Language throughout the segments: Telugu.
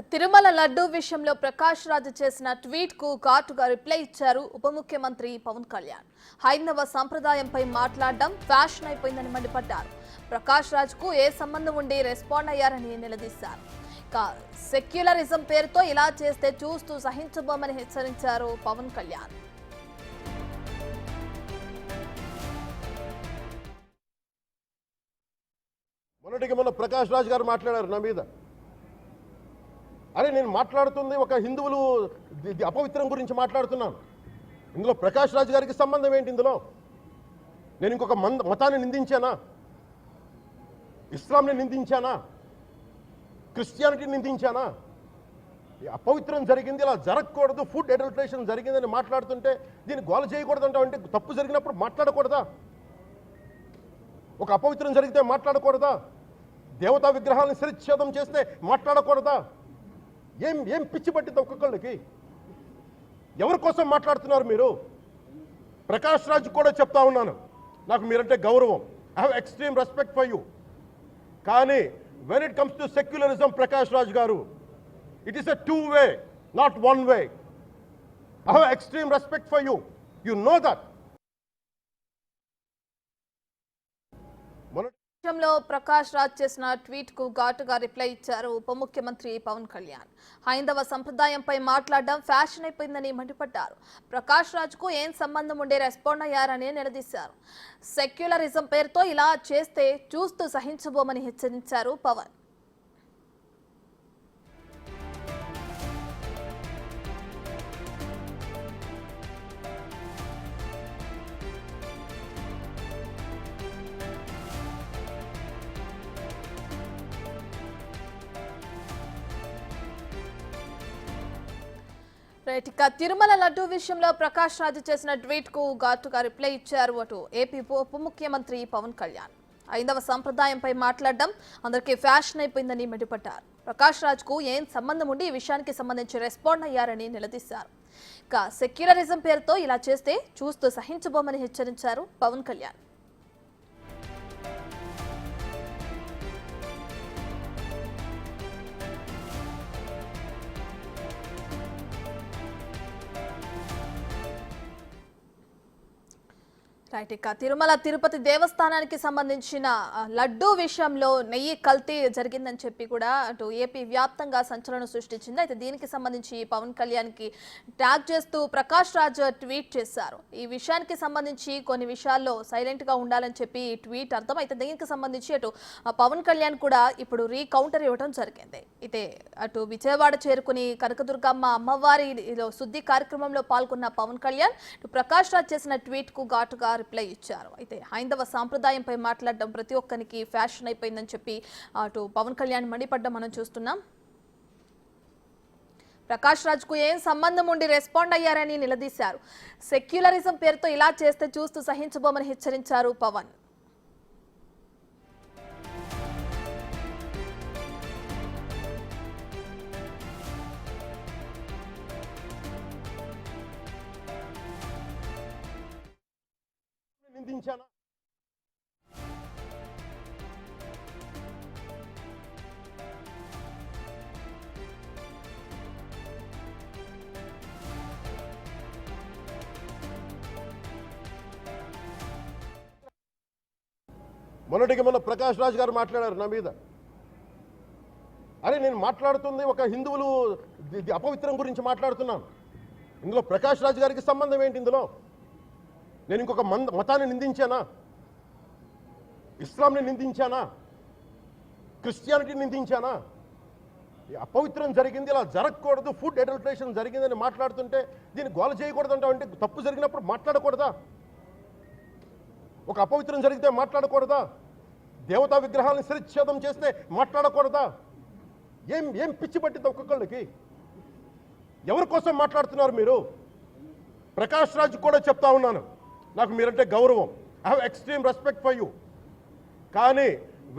తిరుమల లడ్డూ విషయంలో ప్రకాష్ రాజ్ చేసిన ట్వీట్ కు ఘాటుగా రిప్లై ఇచ్చారు ఉప ముఖ్యమంత్రి పవన్ కళ్యాణ్. హైందవ సంప్రదాయంపై మాట్లాడడం ఫ్యాషన్ అయిపోయిందని మండిపడ్డారు. ప్రకాష్ రాజ్ కు ఏ సంబంధం ఉండి రెస్పాండ్ అయ్యారని నిలదీశారు. సెక్యులరిజం పేరుతో ఇలా చేస్తే చూస్తూ సహించబోమని హెచ్చరించారు పవన్ కళ్యాణ్. మొన్న ప్రకాష్ రాజ్ గారు మాట్లాడారు నా మీద. అరే నేను మాట్లాడుతుంది ఒక హిందువులు అపవిత్రం గురించి మాట్లాడుతున్నాను. ఇందులో ప్రకాష్ రాజ్ గారికి సంబంధం ఏంటి? ఇందులో నేను ఇంకొక మతాన్ని నిందించానా? ఇస్లాంని నిందించానా? క్రిస్టియానిటీని నిందించానా? అపవిత్రం జరిగింది, ఇలా జరగకూడదు, ఫుడ్ అడల్టరేషన్ జరిగిందని మాట్లాడుతుంటే దీన్ని గోల చేయకూడదు అంటే తప్పు జరిగినప్పుడు మాట్లాడకూడదా? ఒక అపవిత్రం జరిగితే మాట్లాడకూడదా? దేవతా విగ్రహాలను శిరచ్ఛేదం చేస్తే మాట్లాడకూడదా? ఏం పిచ్చి పట్టింది ఒక్కొక్కళ్ళకి? ఎవరి కోసం మాట్లాడుతున్నారు మీరు? ప్రకాష్ రాజ్ కూడా చెప్తా ఉన్నాను, నాకు మీరంటే గౌరవం. I have extreme respect for you. కానీ when it comes to secularism, Prakash Raj garu, it is a two way, not one way. I have extreme respect for you. You know that. విషయంలో ప్రకాష్ రాజ్ చేసిన ట్వీట్ కు ఘాటుగా రిప్లై ఇచ్చారు ఉప ముఖ్యమంత్రి పవన్ కళ్యాణ్. హైందవ సంప్రదాయంపై మాట్లాడడం ఫ్యాషన్ అయిపోయిందని మండిపడ్డారు. ప్రకాష్ రాజ్ కు ఏం సంబంధం ఉండే రెస్పాండ్ అయ్యారని నిలదీశారు. సెక్యులరిజం పేరుతో ఇలా చేస్తే చూస్తూ సహించబోమని హెచ్చరించారు పవన్. తిరుమల లడ్డూ విషయంలో ప్రకాష్ రాజ్ చేసిన ట్వీట్ కు ఘాటుగా రిప్లై ఇచ్చారు అటు ఏపీ ఉప ముఖ్యమంత్రి పవన్ కళ్యాణ్. ఐదవ సంప్రదాయంపై మాట్లాడడం అందరికీ ఫ్యాషన్ అయిపోయిందని మండిపడ్డారు. ప్రకాష్ రాజ్ కు ఏం సంబంధం ఉండి ఈ విషయానికి సంబంధించి రెస్పాండ్ అయ్యారని నిలదీశారు. సెక్యులరిజం పేరుతో ఇలా చేస్తే చూస్తూ సహించబోమని హెచ్చరించారు పవన్ కళ్యాణ్. తిరుమల తిరుపతి దేవస్థానానికి సంబంధించిన లడ్డూ విషయంలో నెయ్యి కల్తీ జరిగిందని చెప్పి కూడా అటు ఏపీ వ్యాప్తంగా సంచలనం సృష్టించింది. అయితే దీనికి సంబంధించి పవన్ కళ్యాణ్కి ట్యాగ్ చేస్తూ ప్రకాష్ రాజ్ ట్వీట్ చేశారు. ఈ విషయానికి సంబంధించి కొన్ని విషయాల్లో సైలెంట్గా ఉండాలని చెప్పి ఈ ట్వీట్ అర్థం. అయితే దీనికి సంబంధించి అటు పవన్ కళ్యాణ్ కూడా ఇప్పుడు రీకౌంటర్ ఇవ్వడం జరిగింది. అయితే అటు విజయవాడ చేరుకుని కనకదుర్గమ్మ అమ్మవారిలో శుద్ధి కార్యక్రమంలో పాల్గొన్న పవన్ కళ్యాణ్ ప్రకాష్ రాజ్ చేసిన ట్వీట్కు ఘాటుగా రిప్లై ఇచ్చారు. అయితే హైందవ సాంప్రదాయంపై మాట్లాడడం ప్రతి ఒక్కరికి ఫ్యాషన్ అయిపోయిందని చెప్పి అటు పవన్ కళ్యాణ్ మండిపడ్డం మనం చూస్తున్నాం. ప్రకాష్ రాజ్ కు ఏం సంబంధం ఉండి రెస్పాండ్ అయ్యారని నిలదీశారు. సెక్యులరిజం పేరుతో ఇలా చేస్తే చూస్తూ సహించబోమని హెచ్చరించారు పవన్. నిందించానా? మొన్న ప్రకాష్ రాజ్ గారు మాట్లాడారు నా మీద. అరే నేను మాట్లాడుతుంది ఒక హిందువులు అపవిత్రం గురించి మాట్లాడుతున్నాను. ఇందులో ప్రకాష్ రాజ్ గారికి సంబంధం ఏంటి? ఇందులో నేను ఇంకొక మతాన్ని నిందించానా? ఇస్లాంని నిందించానా? క్రిస్టియానిటీని నిందించానా? అపవిత్రం జరిగింది, ఇలా జరగకూడదు, ఫుడ్ అడల్టరేషన్ జరిగిందని మాట్లాడుతుంటే దీన్ని గోల చేయకూడదు అంటే తప్పు జరిగినప్పుడు మాట్లాడకూడదా? ఒక అపవిత్రం జరిగితే మాట్లాడకూడదా? దేవతా విగ్రహాలను శిరచ్ఛేదం చేస్తే మాట్లాడకూడదా? ఏం పిచ్చి పట్టింది ఒక్కొక్కళ్ళకి? ఎవరి కోసం మాట్లాడుతున్నారు మీరు? ప్రకాష్ రాజ్ కూడా చెప్తా ఉన్నాను, నాకు మీరంటే గౌరవం. I have extreme respect for you. కానీ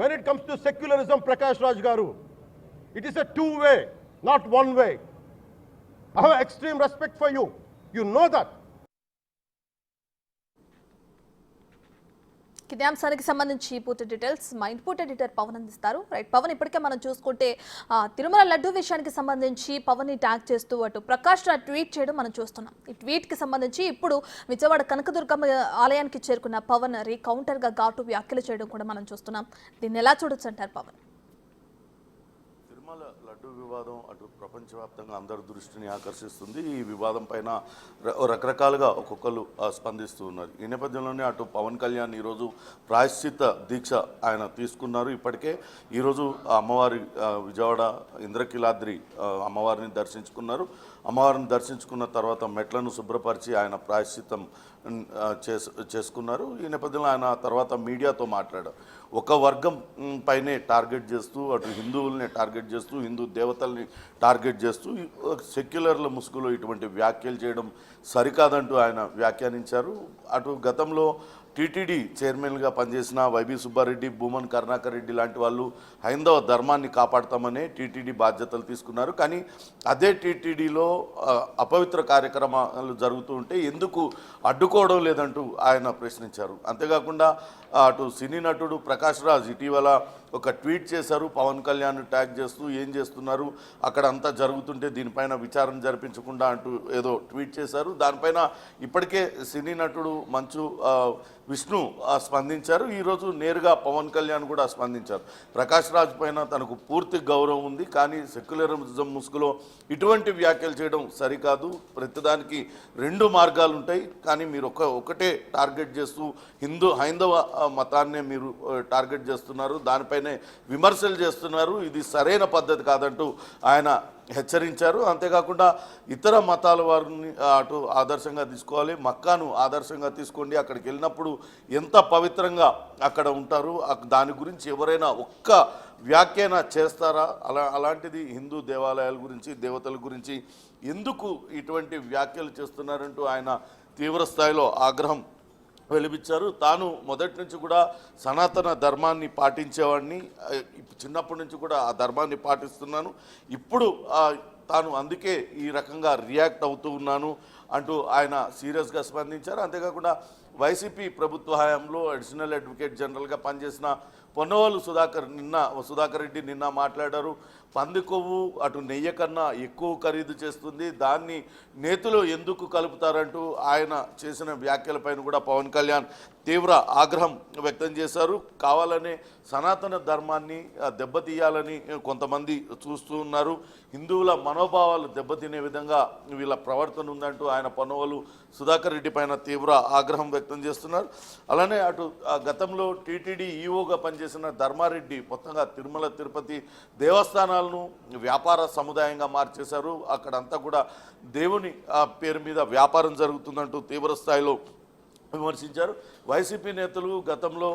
when it comes to secularism, Prakash Raj garu, it is a two way, not one way. I have extreme respect for you. You know that. ఇదే అంశానికి సంబంధించి పూర్తి డీటెయిల్స్ మా ఇన్పుట్ ఎడిటర్ పవన్ అందిస్తారు. రైట్ పవన్, ఇప్పటికే మనం చూసుకుంటే తిరుమల లడ్డు విషయానికి సంబంధించి పవన్ ని ట్యాగ్ చేస్తూ అటు ప్రకాష్ రాజ్ ట్వీట్ చేయడం మనం చూస్తున్నాం. ఈ ట్వీట్ కి సంబంధించి ఇప్పుడు విజయవాడ కనకదుర్గమ్మ ఆలయానికి చేరుకున్న పవన్ కౌంటర్ గా ఘాటు వ్యాఖ్యలు చేయడం కూడా మనం చూస్తున్నాం. దీన్ని ఎలా చూడొచ్చు అంటారు పవన్? తిరుమల లడ్డు వివాదం అటు ప్రపంచవ్యాప్తంగా అందరి దృష్టిని ఆకర్షిస్తుంది. ఈ వివాదం పైన రకరకాలుగా ఒక్కొక్కరు స్పందిస్తూ ఉన్నారు. ఈ నేపథ్యంలోనే అటు పవన్ కళ్యాణ్ ఈరోజు ప్రాయశ్చిత్త దీక్ష ఆయన తీసుకున్నారు. ఇప్పటికే ఈరోజు అమ్మవారి విజయవాడ ఇంద్రకీలాద్రి అమ్మవారిని దర్శించుకున్నారు. అమ్మవారిని దర్శించుకున్న తర్వాత మెట్లను శుభ్రపరిచి ఆయన ప్రాయశ్చిత్తం చేసుకున్నారు. ఈ నేపథ్యంలో ఆయన తర్వాత మీడియాతో మాట్లాడారు. ఒక వర్గం పైనే టార్గెట్ చేస్తూ అటు హిందువుల్ని టార్గెట్ చేస్తూ హిందూ దేవతల్ని టార్గెట్ చేస్తూ సెక్యులర్ల ముసుగులో ఇటువంటి వ్యాఖ్యలు చేయడం సరికాదంటూ ఆయన వ్యాఖ్యానించారు. అటు గతంలో టీటీడీ చైర్మన్గా పనిచేసిన వైబీ సుబ్బారెడ్డి, భూమన్ కరుణాకర్ రెడ్డి లాంటి వాళ్ళు హైందవ ధర్మాన్ని కాపాడతామనే టీటీడీ బాధ్యతలు తీసుకున్నారు. కానీ అదే టీటీడీలో అపవిత్ర కార్యక్రమాలు జరుగుతూ ఉంటే ఎందుకు అడ్డుకోవడం లేదంటూ ఆయన ప్రశ్నించారు. అంతేకాకుండా అటు సినీ నటుడు ప్రకాష్ రాజ్ ఇటీవల ఒక ట్వీట్ చేశారు. పవన్ కళ్యాణ్ ట్యాగ్ చేస్తూ ఏం చేస్తున్నారు, అక్కడ అంతా జరుగుతుంటే దీనిపైన విచారణ జరిపించకుండా అంటూ ఏదో ట్వీట్ చేశారు. దానిపైన ఇప్పటికే సినీ నటుడు మంచు విష్ణు స్పందించారు. ఈరోజు నేరుగా పవన్ కళ్యాణ్ కూడా స్పందించారు. ప్రకాష్ రాజ్ పైన తనకు పూర్తి గౌరవం ఉంది, కానీ సెక్యులరిజం ముసుగులో ఇటువంటి వ్యాఖ్యలు చేయడం సరికాదు. ప్రతిదానికి రెండు మార్గాలు ఉంటాయి, కానీ మీరు ఒకటే టార్గెట్ చేస్తూ హైందవ మతాన్నే మీరు టార్గెట్ చేస్తున్నారు, దానిపైనే విమర్శలు చేస్తున్నారు. ఇది సరైన పద్ధతి కాదంటూ ఆయన హెచ్చరించారు. అంతేకాకుండా ఇతర మతాల వారిని అటు ఆదర్శంగా తీసుకోవాలి, మక్కాను ఆదర్శంగా తీసుకోండి, అక్కడికి వెళ్ళినప్పుడు ఎంత పవిత్రంగా అక్కడ ఉంటారు, దాని గురించి ఎవరైనా ఒక్క వ్యాఖ్యాన చేస్తారా? అలాంటిది హిందూ దేవాలయాల గురించి దేవతల గురించి ఎందుకు ఇటువంటి వ్యాఖ్యలు చేస్తున్నారంటూ ఆయన తీవ్రస్థాయిలో ఆగ్రహం వెలిపించారు. తాను మొదటి నుంచి కూడా సనాతన ధర్మాన్ని పాటించేవాడిని, చిన్నప్పటి నుంచి కూడా ఆ ధర్మాన్ని పాటిస్తున్నాను, ఇప్పుడు తాను అందుకే ఈ రకంగా రియాక్ట్ అవుతూ ఉన్నాను అంటూ ఆయన సీరియస్గా స్పందించారు. అంతేకాకుండా వైసీపీ ప్రభుత్వ హయాంలో అడిషనల్ అడ్వకేట్ జనరల్గా పనిచేసిన పొన్నవోలు సుధాకర్ రెడ్డి నిన్న మాట్లాడారు. పంది కొవ్వు అటు నెయ్యి కన్నా ఎక్కువ ఖరీదు చేస్తుంది, దాన్ని నేతిలో ఎందుకు కలుపుతారంటూ ఆయన చేసిన వ్యాఖ్యలపైన కూడా పవన్ కళ్యాణ్ తీవ్ర ఆగ్రహం వ్యక్తం చేశారు. కావాలనే సనాతన ధర్మాన్ని దెబ్బతీయాలని కొంతమంది చూస్తూ ఉన్నారు, హిందువుల మనోభావాలు దెబ్బతినే విధంగా వీళ్ళ ప్రవర్తన ఉందంటూ ఆయన పొన్నవోలు సుధాకర్ రెడ్డి పైన తీవ్ర ఆగ్రహం వ్యక్తం చేస్తున్నారు. అలానే అటు గతంలో టీటీడీ ఈఓగా పనిచేసిన ధర్మారెడ్డి మొత్తంగా తిరుమల తిరుపతి దేవస్థానాలను వ్యాపార సముదాయంగా మార్చేశారు. అక్కడంతా కూడా దేవుని పేరు మీద వ్యాపారం జరుగుతుందంటూ తీవ్ర స్థాయిలో విమర్శించారు. వైసీపీ నేతలు గతంలో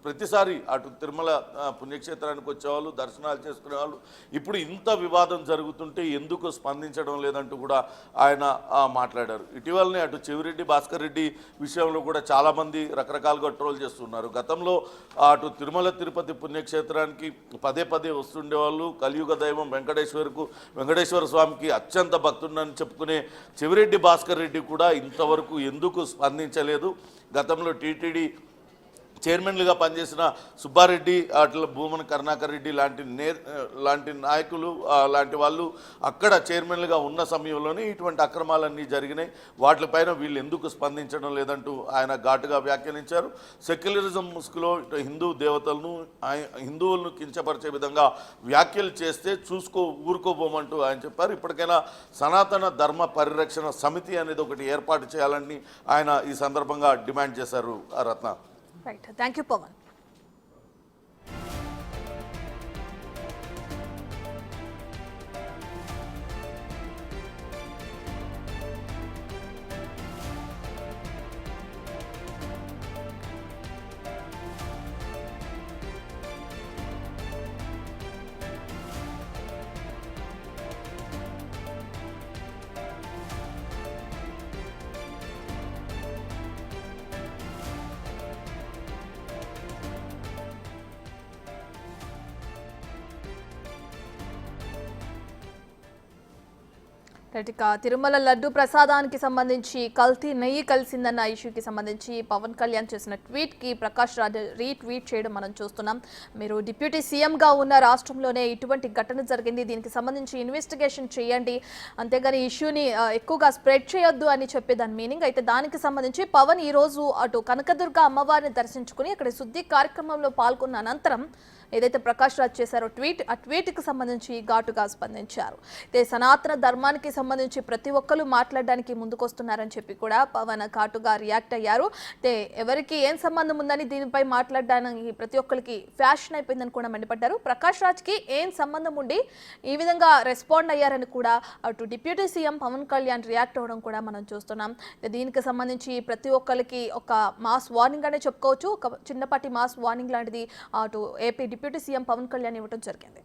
ప్రతిసారి అటు తిరుమల పుణ్యక్షేత్రానికి వచ్చేవాళ్ళు, దర్శనాలు చేసుకునేవాళ్ళు, ఇప్పుడు ఇంత వివాదం జరుగుతుంటే ఎందుకు స్పందించడం లేదంటూ కూడా ఆయన మాట్లాడారు. ఇటీవలనే అటు చెవిరెడ్డి భాస్కర్ రెడ్డి విషయంలో కూడా చాలామంది రకరకాలుగా ట్రోల్ చేస్తున్నారు. గతంలో అటు తిరుమల తిరుపతి పుణ్యక్షేత్రానికి పదే పదే వస్తుండేవాళ్ళు, కలియుగ దైవం వెంకటేశ్వర స్వామికి అత్యంత భక్తుడని చెప్పుకునే చెవిరెడ్డి భాస్కర్ రెడ్డి కూడా ఇంతవరకు ఎందుకు స్పందించలేదు? గతంలో టీటీడీ చైర్మన్లుగా పనిచేసిన సుబ్బారెడ్డి, అట్లా భూమన్ కరుణాకర్ రెడ్డి లాంటి నాయకులు లాంటి వాళ్ళు అక్కడ చైర్మన్లుగా ఉన్న సమయంలోనే ఇటువంటి అక్రమాలన్నీ జరిగినాయి, వాటిపైన వీళ్ళు ఎందుకు స్పందించడం లేదంటూ ఆయన ఘాటుగా వ్యాఖ్యానించారు. సెక్యులరిజం ముసుగులో హిందూ దేవతలను హిందువులను కించపరిచే విధంగా వ్యాఖ్యలు చేస్తే ఊరుకోబోమంటూ ఆయన చెప్పారు. ఇప్పటికైనా సనాతన ధర్మ పరిరక్షణ సమితి అనేది ఒకటి ఏర్పాటు చేయాలని ఆయన ఈ సందర్భంగా డిమాండ్ చేశారు. రత్న. Right. Thank you, Pawan. ఇక తిరుమల లడ్డు ప్రసాదానికి సంబంధించి కల్తీ నెయ్యి కలిసిందన్న ఇష్యూకి సంబంధించి పవన్ కళ్యాణ్ చేసిన ట్వీట్కి ప్రకాష్ రాజ్ రీట్వీట్ చేయడం మనం చూస్తున్నాం. మీరు డిప్యూటీ సీఎంగా ఉన్న రాష్ట్రంలోనే ఇటువంటి ఘటన జరిగింది, దీనికి సంబంధించి ఇన్వెస్టిగేషన్ చేయండి, అంతేగాని ఇష్యూని ఎక్కువగా స్ప్రెడ్ చేయొద్దు అని చెప్పే దాని మీనింగ్. అయితే దానికి సంబంధించి పవన్ ఈరోజు అటు కనకదుర్గ అమ్మవారిని దర్శించుకుని అక్కడ శుద్ధి కార్యక్రమంలో పాల్గొన్న అనంతరం ఏదైతే ప్రకాష్ రాజ్ చేశారో ఆ ట్వీట్కి సంబంధించి ఘాటుగా స్పందించారు. అయితే సనాతన ధర్మానికి సంబంధించి ప్రతి ఒక్కరు మాట్లాడడానికి ముందుకొస్తున్నారని చెప్పి కూడా పవన్ ఘాటుగా రియాక్ట్ అయ్యారు. అయితే ఎవరికి ఏం సంబంధం ఉందని దీనిపై మాట్లాడడానికి ప్రతి ఒక్కరికి ఫ్యాషన్ అయిపోయిందని కూడా మండిపడ్డారు. ప్రకాష్ రాజ్కి ఏం సంబంధం ఉండి ఈ విధంగా రెస్పాండ్ అయ్యారని కూడా అటు deputy CM Pawan Kalyan react అవ్వడం కూడా మనం చూస్తున్నాం. దీనికి సంబంధించి ప్రతి ఒక్కరికి ఒక మాస్ వార్నింగ్ అనే చెప్పుకోవచ్చు, ఒక చిన్నపాటి మాస్ వార్నింగ్ లాంటిది అటు AP deputy CM Pawan Kalyan ఇవ్వడం జరిగింది.